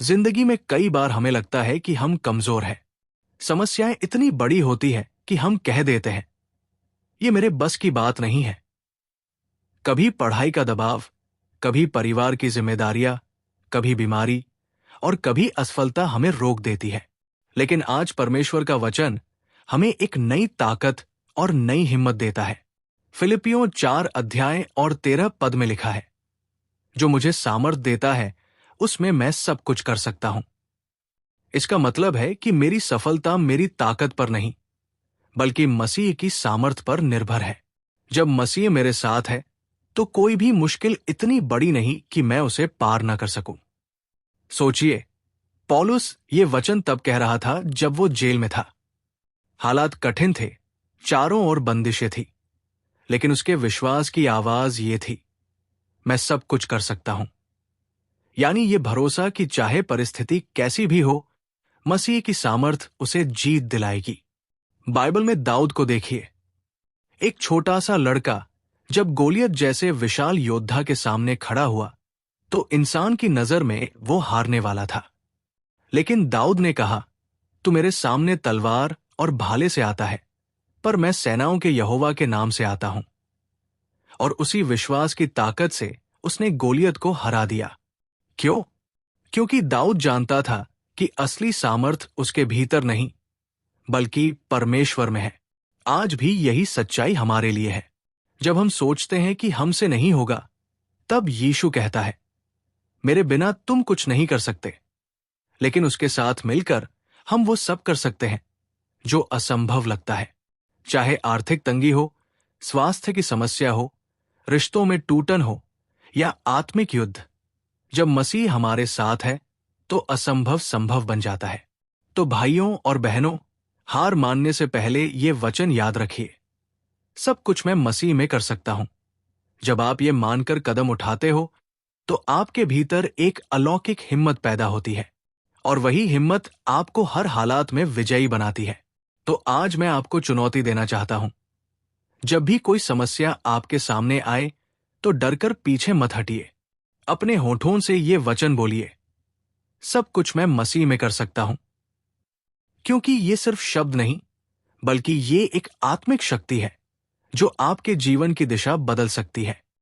जिंदगी में कई बार हमें लगता है कि हम कमजोर हैं। समस्याएं इतनी बड़ी होती है कि हम कह देते हैं, ये मेरे बस की बात नहीं है। कभी पढ़ाई का दबाव, कभी परिवार की जिम्मेदारियां, कभी बीमारी और कभी असफलता हमें रोक देती है। लेकिन आज परमेश्वर का वचन हमें एक नई ताकत और नई हिम्मत देता है। फिलिपियों 4 अध्याय और 13 पद में लिखा है, जो मुझे सामर्थ देता है उसमें मैं सब कुछ कर सकता हूं। इसका मतलब है कि मेरी सफलता मेरी ताकत पर नहीं, बल्कि मसीह की सामर्थ पर निर्भर है। जब मसीह मेरे साथ है तो कोई भी मुश्किल इतनी बड़ी नहीं कि मैं उसे पार न कर सकूं। सोचिए, पौलुस ये वचन तब कह रहा था जब वो जेल में था। हालात कठिन थे, चारों ओर बंदिशें थी, लेकिन उसके विश्वास की आवाज ये थी, मैं सब कुछ कर सकता हूं। यानी ये भरोसा कि चाहे परिस्थिति कैसी भी हो, मसीह की सामर्थ उसे जीत दिलाएगी। बाइबल में दाऊद को देखिए। एक छोटा सा लड़का जब गोलियत जैसे विशाल योद्धा के सामने खड़ा हुआ तो इंसान की नजर में वो हारने वाला था। लेकिन दाऊद ने कहा, तू मेरे सामने तलवार और भाले से आता है, पर मैं सेनाओं के यहोवा के नाम से आता हूं। और उसी विश्वास की ताकत से उसने गोलियत को हरा दिया। क्यों? क्योंकि दाऊद जानता था कि असली सामर्थ उसके भीतर नहीं, बल्कि परमेश्वर में है। आज भी यही सच्चाई हमारे लिए है। जब हम सोचते हैं कि हमसे नहीं होगा, तब यीशु कहता है, मेरे बिना तुम कुछ नहीं कर सकते। लेकिन उसके साथ मिलकर हम वो सब कर सकते हैं जो असंभव लगता है। चाहे आर्थिक तंगी हो, स्वास्थ्य की समस्या हो, रिश्तों में टूटन हो या आत्मिक युद्ध, जब मसीह हमारे साथ है तो असंभव संभव बन जाता है। तो भाइयों और बहनों, हार मानने से पहले ये वचन याद रखिए, सब कुछ मैं मसीह में कर सकता हूं। जब आप ये मानकर कदम उठाते हो तो आपके भीतर एक अलौकिक हिम्मत पैदा होती है, और वही हिम्मत आपको हर हालात में विजयी बनाती है। तो आज मैं आपको चुनौती देना चाहता हूं, जब भी कोई समस्या आपके सामने आए तो डरकर पीछे मत हटिए। अपने होठों से ये वचन बोलिए, सब कुछ मैं मसीह में कर सकता हूं। क्योंकि ये सिर्फ शब्द नहीं, बल्कि ये एक आत्मिक शक्ति है जो आपके जीवन की दिशा बदल सकती है।